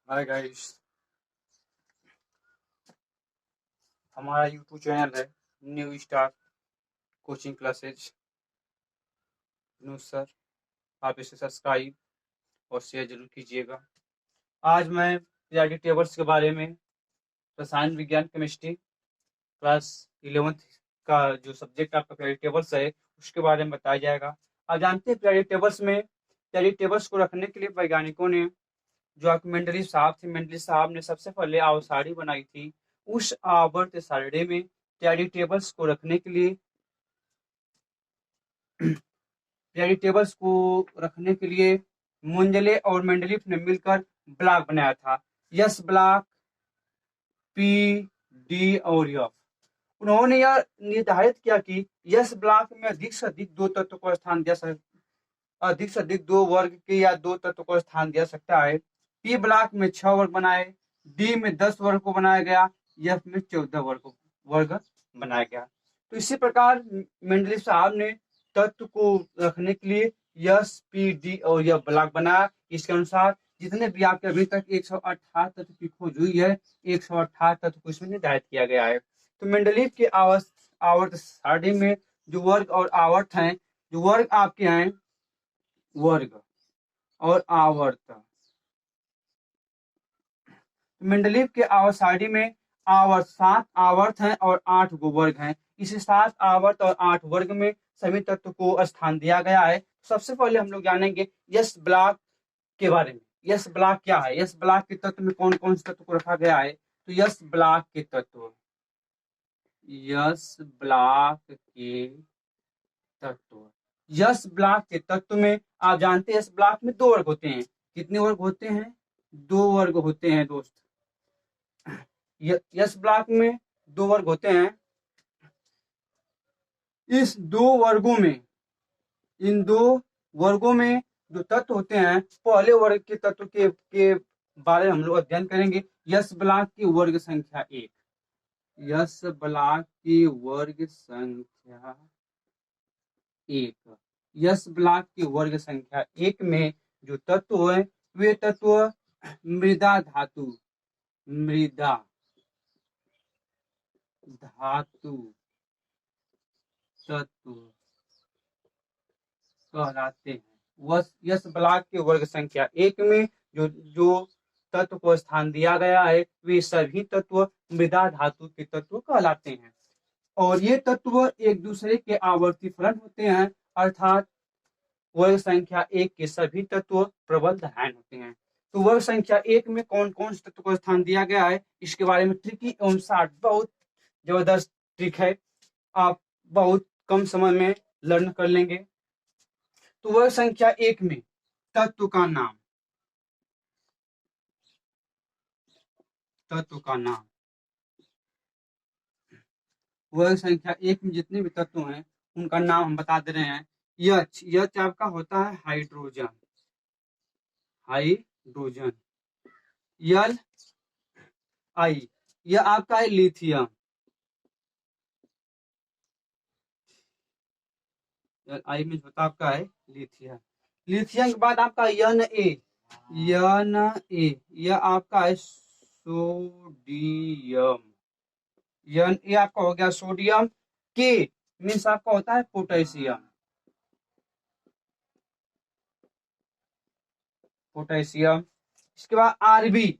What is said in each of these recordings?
Hi guys. हमारा YouTube channel है new star coaching classes. New sir, आप इसे सब्सक्राइब और शेयर जरूर कीजिएगा। आज मैं पीरियोडिक टेबल्स के बारे में, रसायन विज्ञान केमिस्ट्री क्लास 11th का जो सब्जेक्ट आपका पीरियोडिक टेबल्स है उसके बारे में बताया जाएगा। आप जानते हैं पीरियोडिक टेबल्स को रखने के लिए वैज्ञानिकों ने, जो आपके मेंडलीव साहब ने सबसे पहले आवर्त सारणी बनाई थी। उस आवर्त सारणी में पीरियोडिक टेबल्स को रखने के लिए मुंजले और मेंडलीफ ने मिलकर ब्लॉक बनाया था। यस ब्लॉक, पी, डी और एफ। उन्होंने यह निर्धारित किया कि यस ब्लॉक में अधिक से अधिक दो तत्व को स्थान दिया अधिक से अधिक दो वर्ग के या दो तत्व को स्थान दिया सकता है। पी ब्लॉक में 6 वर्ग बनाए, डी में 10 वर्ग को बनाया गया, एफ में 14 वर्ग बनाया गया। तो इसी प्रकार मेंडलीव साहब ने तत्व को रखने के लिए यस, पी, डी और यह ब्लॉक बनाया। इसके अनुसार जितने भी आपके अभी तक 118 तत्व की खोज हुई है, 118 तत्व को इसमें निर्धारित किया गया है। तो मेंडलीव के आवर्त सारणी में जो वर्ग और आवर्त हैं, जो वर्ग आपके हैं वर्ग और आवर्त, मेंडलीव के आवर्त सारणी में आवर्त 7 आवर्त हैं और 8 गो वर्ग हैं। इस 7 आवर्त और 8 वर्ग में सभी तत्व को स्थान दिया गया है। सबसे पहले हम लोग जानेंगे यस ब्लॉक के बारे में। यस ब्लॉक क्या है? यस ब्लॉक के तत्व में कौन कौन से तत्व को रखा गया है? तो यस ब्लॉक के तत्व में आप जानते हैं यस ब्लॉक में 2 वर्ग होते हैं। कितने वर्ग होते हैं? 2 वर्ग होते हैं दोस्त। यस ब्लॉक में 2 वर्ग होते हैं। इन दो वर्गों में जो तत्व होते हैं, पहले वर्ग के तत्व के बारे में हम लोग अध्ययन करेंगे। यस ब्लॉक की वर्ग संख्या 1। यस ब्लॉक की वर्ग संख्या 1। यस ब्लॉक की वर्ग संख्या 1 में जो तत्व है वे तत्व मृदा धातु तत्व कहलाते हैं। यस ब्लॉक के वर्ग संख्या 1 में जो तत्व को स्थान दिया गया है वे सभी तत्व मृदा धातु के तत्व कहलाते हैं। और ये तत्व एक दूसरे के आवर्ती फलन होते हैं, अर्थात वर्ग संख्या 1 के सभी तत्व प्रबल धायन होते हैं। तो वर्ग संख्या 1 में कौन कौन से तत्व को स्थान दिया गया है, इसके बारे में ट्रिकी एवं शार्ट, बहुत जबरदस्त ट्रिक है, आप बहुत कम समय में लर्न कर लेंगे। तो वर्ग संख्या 1 में तत्व का नाम वर्ग संख्या 1 में जितने भी तत्व हैं उनका नाम हम बता दे रहे हैं। यच आपका होता है हाइड्रोजन। यल आई, यह आपका है लिथियम। आई में होता आपका है लिथियम। लिथियम के बाद आपका यन ए, यह आपका है सोडियम। यन ए आपका हो गया सोडियम। के मीन्स आपका होता है पोटेशियम। इसके बाद आरबी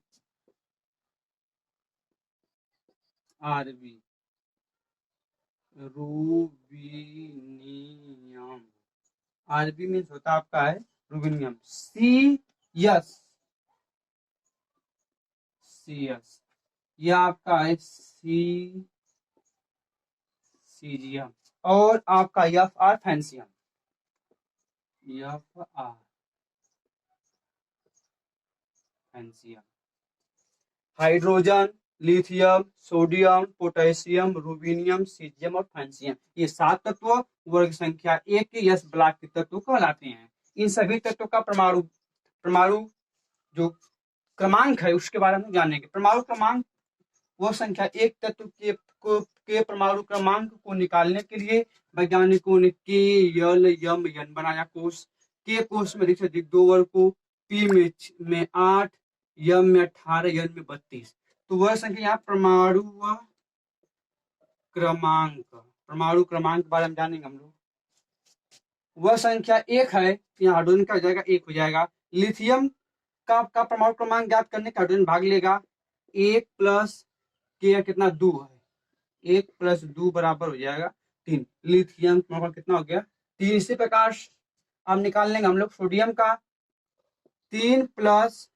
रूबिनियम। आरबी मीन्स होता आपका है रूबिनियम। सी यस यह आपका है सीजियम। और आपका F R francium. Hydrogen, lithium, sodium, potassium, rubidium, caesium और फ्रांसियम, ये 7 तत्व वर्ग संख्या 1 के यस ब्लॉक के तत्व कहलाते हैं। इन सभी तत्वों का परमाणु जो क्रमांक है उसके बारे में जानेंगे। परमाणु क्रमांक वो संख्या 1 तत्व के परमाणु क्रमांक को निकालने के लिए वैज्ञानिकों ने के, यल, यम, यन बनाया कोष। के कोष में अधिक से अधिक 2 वर्ग को, पी में 8, यम में 18, यन में 32। तो वह संख्या यहाँ परमाणु क्रमांक के बारे में जानेंगे हम लोग। वह संख्या 1 है, यहाँ हाइड्रोजन का हो जाएगा 1 हो जाएगा। लिथियम का परमाणु क्रमांक ज्ञात करने का हाइड्रोजन भाग लेगा 1 प्लस के कितना 2 है, 1 प्लस 2 बराबर हो जाएगा 3। लिथियम परमाणु कितना हो गया 3। इसी प्रकार अब निकाल लेंगे हम लोग सोडियम का 3 प्लस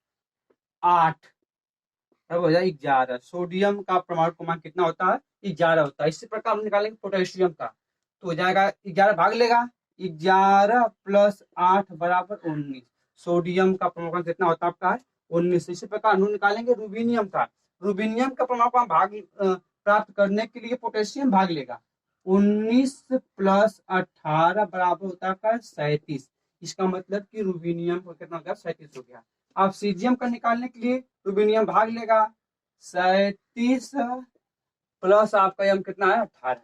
8 तब हो जाए 11। सोडियम का परमाणु क्रमांक कितना होता है 11 होता है। इसी प्रकार हम निकालेंगे पोटेशियम का, तो हो जाएगा 11 भाग लेगा 11 प्लस 8 बराबर 19। सोडियम का परमाणु क्रमांक कितना होता है आपका 19। इसी प्रकार हम निकालेंगे रूबिनियम का। रूबिनियम का परमाणु क्रमांक भाग प्राप्त करने के लिए पोटेशियम भाग लेगा 19 प्लस 18 बराबर होता है आपका 37। इसका मतलब कि रूबिनियम का कितना हो गया 37 हो गया। अब सीजियम का निकालने के लिए रूबिनियम भाग लेगा 37 प्लस आपका यम कितना है 18,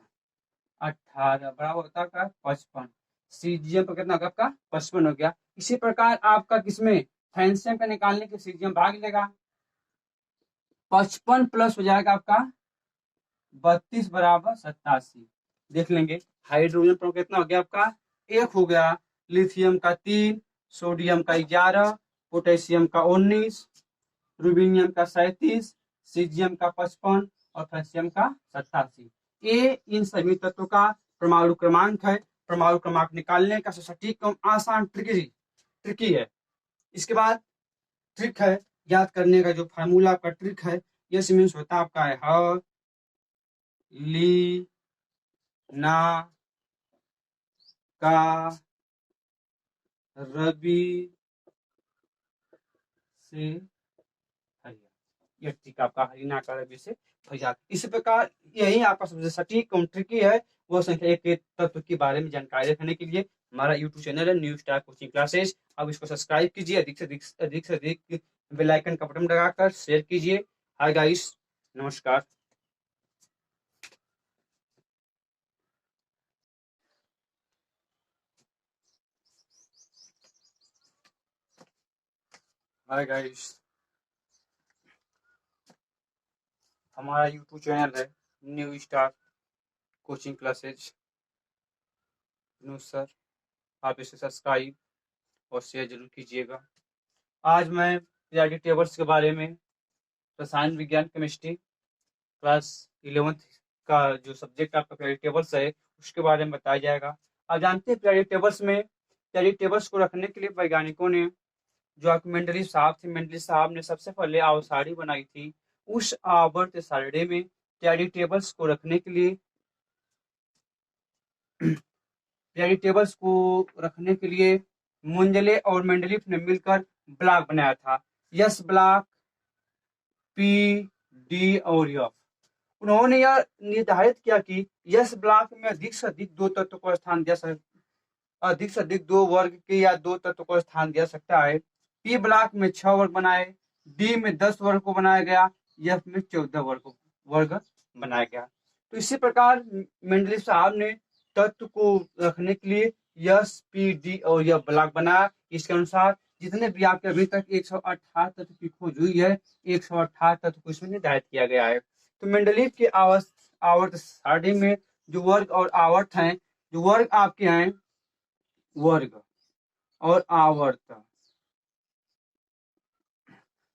18 बराबर होता है 55। सीजियम पर कितना होगा आपका 55 हो गया। इसी प्रकार आपका किसमें फ्रांसियम का निकालने के सीजियम भाग लेगा 55 प्लस हो जाएगा आपका 32 बराबर 87। देख लेंगे हाइड्रोजन पर कितना हो गया आपका 1 हो गया, लिथियम का 3, सोडियम का 11, पोटेशियम का 19, रूबिनियम का 37, सीजियम का 55 और फ्रांसियम का 87। ये इन सभी तत्वों का परमाणु क्रमांक है। परमाणु क्रमांक निकालने का सटीक एवं आसान ट्रिकी है। इसके बाद ट्रिक है याद करने का, जो फार्मूला का ट्रिक है यस मीन्स होता है आपका है ह ली ना का रवि से हरिया, यह ट्रिक आपका हरिना का रवि से फैया। इसी प्रकार यही आपका सबसे सटीक एवं ट्रिकी है वो संख्या एक के तत्व के बारे में जानकारी रखने के लिए हमारा यूट्यूब चैनल है न्यू स्टार कोचिंग क्लासेस। अब इसको सब्सक्राइब कीजिए, अधिक से अधिक बेल आइकन का बटन लगाकर शेयर कीजिए। हाय गाइस, नमस्कार। हाय गाइस, हमारा यूट्यूब चैनल है new star coaching classes. New sir, आप इसे सब्सक्राइब और शेयर जरूर कीजिएगा। आज मैं पीरियोडिक टेबल्स के बारे में, रसायन विज्ञान केमिस्ट्री क्लास 11th का जो सब्जेक्ट आपका पीरियोडिक टेबल्स है उसके बारे में बताया जाएगा। आप जानते हैं पीरियोडिक टेबल्स को रखने के लिए वैज्ञानिकों ने, जो आपके मेंडलीव साहब थे, मेंडलीव साहब ने सबसे पहले आवर्त सारणी बनाई थी। उस आवर्त सारणी में पीरियोडिक टेबल्स को रखने के लिए मुंजले और मेंडलीव ने मिलकर ब्लॉक बनाया था, यस ब्लॉक, पी, डी और एफ। उन्होंने यह निर्धारित किया कि यस ब्लॉक में अधिक से अधिक दो तत्वों को स्थान दिया अधिक से अधिक दो वर्ग के या दो तत्वों को स्थान दिया सकता है। पी ब्लॉक में 6 वर्ग बनाए, डी में 10 वर्ग को बनाया गया, एफ में 14 वर्ग बनाया गया। तो इसी प्रकार मेंडलीव साहब ने तत्व को रखने के लिए यस, पी, डी और यह ब्लॉक बनाया। इसके अनुसार जितने भी आपके अभी तक 118 तत्व की खोज हुई है, 118 तत्व को इसमें निर्धारित किया गया है। तो मेंडलीव के आवर्त सारणी में जो वर्ग और आवर्त हैं, जो वर्ग आपके हैं वर्ग और आवर्त,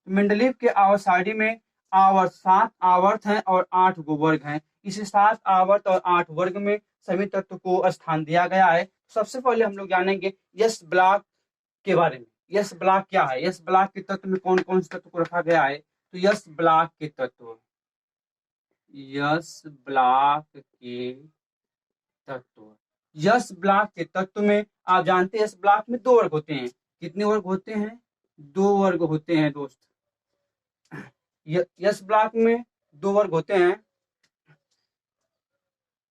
मेंडलीव के आवर्त सारणी में आवर्त 7 आवर्त हैं और 8 गो वर्ग हैं। इसे 7 आवर्त और 8 वर्ग में सभी तत्व को स्थान दिया गया है। सबसे पहले हम लोग जानेंगे यस ब्लॉक के बारे में। यस ब्लॉक क्या है, यस ब्लॉक के तत्व में कौन कौन से तत्व को रखा गया है। तो यस ब्लॉक के तत्व में आप जानते हैं यस ब्लॉक में 2 वर्ग होते हैं। कितने वर्ग होते हैं 2 वर्ग होते हैं दोस्त। यस ब्लॉक में 2 वर्ग होते हैं।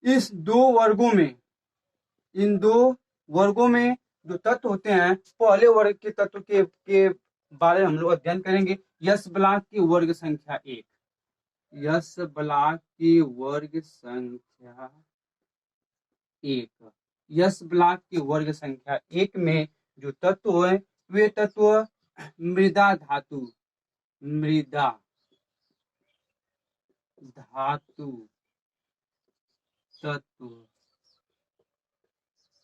इस 2 वर्गों में, इन 2 वर्गों में जो तत्व होते हैं, पहले वर्ग के तत्व के बारे में हम लोग अध्ययन करेंगे। यस ब्लॉक की वर्ग संख्या 1, यस ब्लॉक की वर्ग संख्या 1, यस ब्लॉक की वर्ग संख्या 1 में जो तत्व है वे तत्व मृदा धातु, मृदा धातु तत्व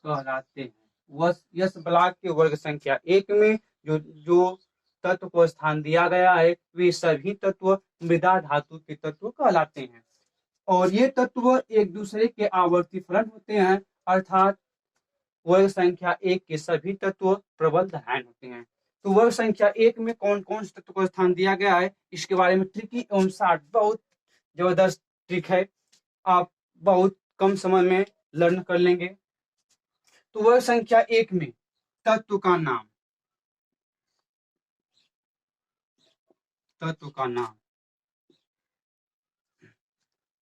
कहलाते हैं। वह यस ब्लॉक के वर्ग संख्या 1 में जो जो तत्व को स्थान दिया गया है वे सभी तत्व मृदा धातु के तत्व कहलाते हैं और ये तत्व एक दूसरे के आवर्ती फलन होते हैं अर्थात वर्ग संख्या 1 के सभी तत्व प्रबल धायन होते हैं। तो वर्ग संख्या 1 में कौन कौन से तत्व को स्थान दिया गया है इसके बारे में ट्रिकी एवं शार्ट बहुत जबरदस्त ट्रिक है, आप बहुत कम समय में लर्न कर लेंगे। तो वर्ग संख्या 1 में तत्व का नाम, तत्व का नाम,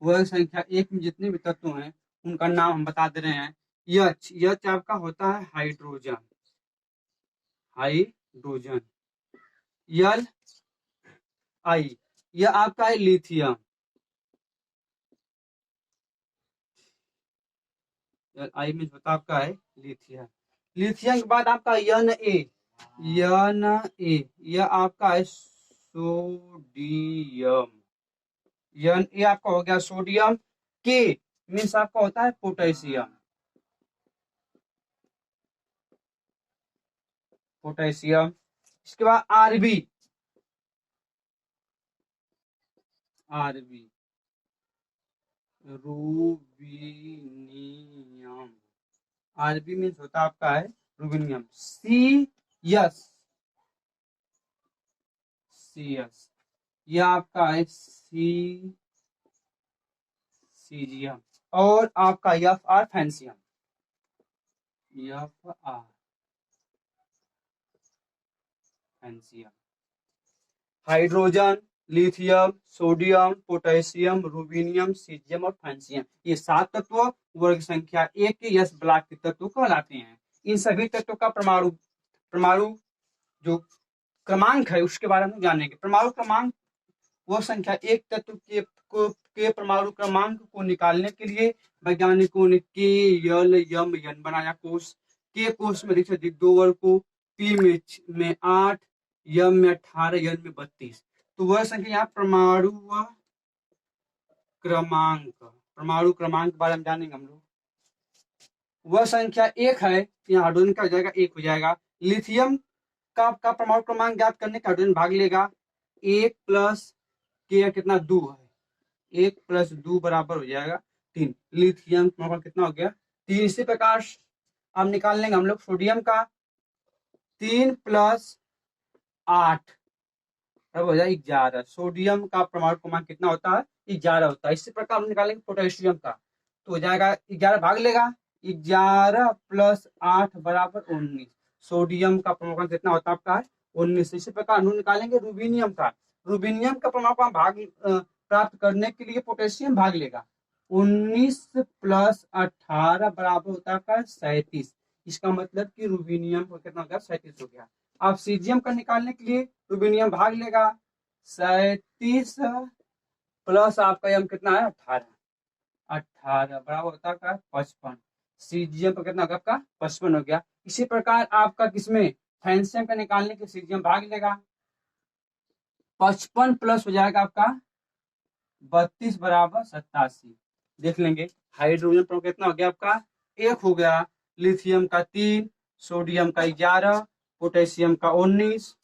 वर्ग संख्या 1 में जितने भी तत्व हैं उनका नाम हम बता दे रहे हैं। यच आपका होता है हाइड्रोजन, हाइड्रोजन। यल आई यह आपका है लिथियम, आई में होता आपका है लिथियम। लिथियम के बाद आपका यन ए, यन ए यह आपका है सोडियम, यन ए आपका हो गया सोडियम। के मीन्स आपका होता है पोटेशियम, पोटेशियम। इसके बाद आरबी, आरबी रूबिनियम, आरबी मीन्स होता आपका है रूबिनियम। सी यस, सी यस यह आपका है सीजियम और आपका F R francium, F R francium. Hydrogen, lithium, sodium, potassium, rubidium, caesium और फैंसियम ये 7 तत्व वर्ग संख्या 1 के यस ब्लॉक के तत्व कहलाते हैं। इन सभी तत्वों का परमाणु परमाणु जो क्रमांक है उसके बारे में जानेंगे। परमाणु क्रमांक वह संख्या 1 तत्व के परमाणु क्रमांक को निकालने के लिए वैज्ञानिकों ने के यल यम यन बनाया कोष। के कोष में अधिक 2 वर्ग को, पी में 8, यम में 18, यन में 32। तो वह संख्या यहाँ परमाणु क्रमांक, परमाणु क्रमांक के बारे में जानेंगे हम लोग। वह संख्या 1 है यहाँ हाइड्रोजन का हो जाएगा 1 हो जाएगा। लिथियम का परमाणु क्रमांक ज्ञात करने का हाइड्रोजन भाग लेगा 1 प्लस के कितना 2 है, 1 प्लस 2 बराबर हो जाएगा 3। लिथियम कितना हो गया 3। इसी प्रकार अब निकाल लेंगे हम लोग सोडियम का 3 प्लस 8 तब हो जाए 11। सोडियम का परमाणु क्रमांक कितना होता है 11 होता है। इसी प्रकार हम निकालेंगे पोटेशियम का तो हो जाएगा 11 भाग लेगा 11 प्लस 8 बराबर 19। सोडियम का परमाणु क्रमांक कितना होता है आपका 19। इसी प्रकार हम निकालेंगे रूबिनियम का, रूबिनियम का परमाणु क्रमांक भाग प्राप्त करने के लिए पोटेशियम भाग लेगा 19 प्लस 18 बराबर होता है 37। इसका मतलब कि रूबिनियम का कितना हो गया 37 हो गया। अब सीजियम का निकालने के लिए रूबिनियम भाग लेगा 37 प्लस आपका यम कितना है 18, 18 बराबर होता है 55। सीजियम का कितना होगा आपका 55 हो गया। इसी प्रकार आपका किसमें फैंसियम का निकालने के सीजियम भाग लेगा 55 प्लस हो जाएगा आपका 32 बराबर 87। देख लेंगे हाइड्रोजन पर कितना हो गया आपका 1 हो गया, लिथियम का 3, सोडियम का 11, पोटेशियम का 19,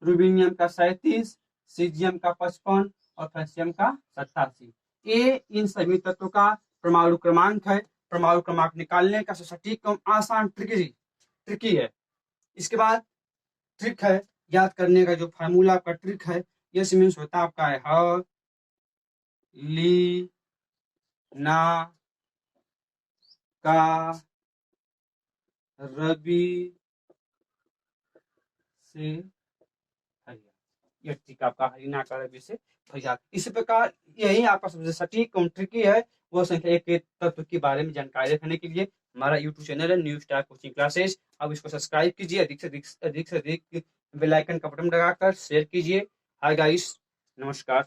रूबिनियम का 37, सीजियम का 55 और फैंसियम का 87। ये इन सभी तत्वों का परमाणु क्रमांक है। परमाणु क्रमांक निकालने का सटीक कम आसान ट्रिकी है। इसके बाद ट्रिक है याद करने का जो फार्मूला का ट्रिक है यस मीन्स होता है आपका है ह ली ना का रवि से फरियाद, यह ट्रिक आपका हरिना का रवि से फरियाद। इसी प्रकार यही आपका सबसे सटीक और ट्रिकी है वो संख्या 1 के तत्व के बारे में जानकारी रखने के लिए हमारा यूट्यूब चैनल है न्यू स्टार कोचिंग क्लासेस। अब इसको सब्सक्राइब कीजिए, अधिक से अधिक बेल आइकन का बटन लगाकर शेयर कीजिए। हाय गाइस, नमस्कार।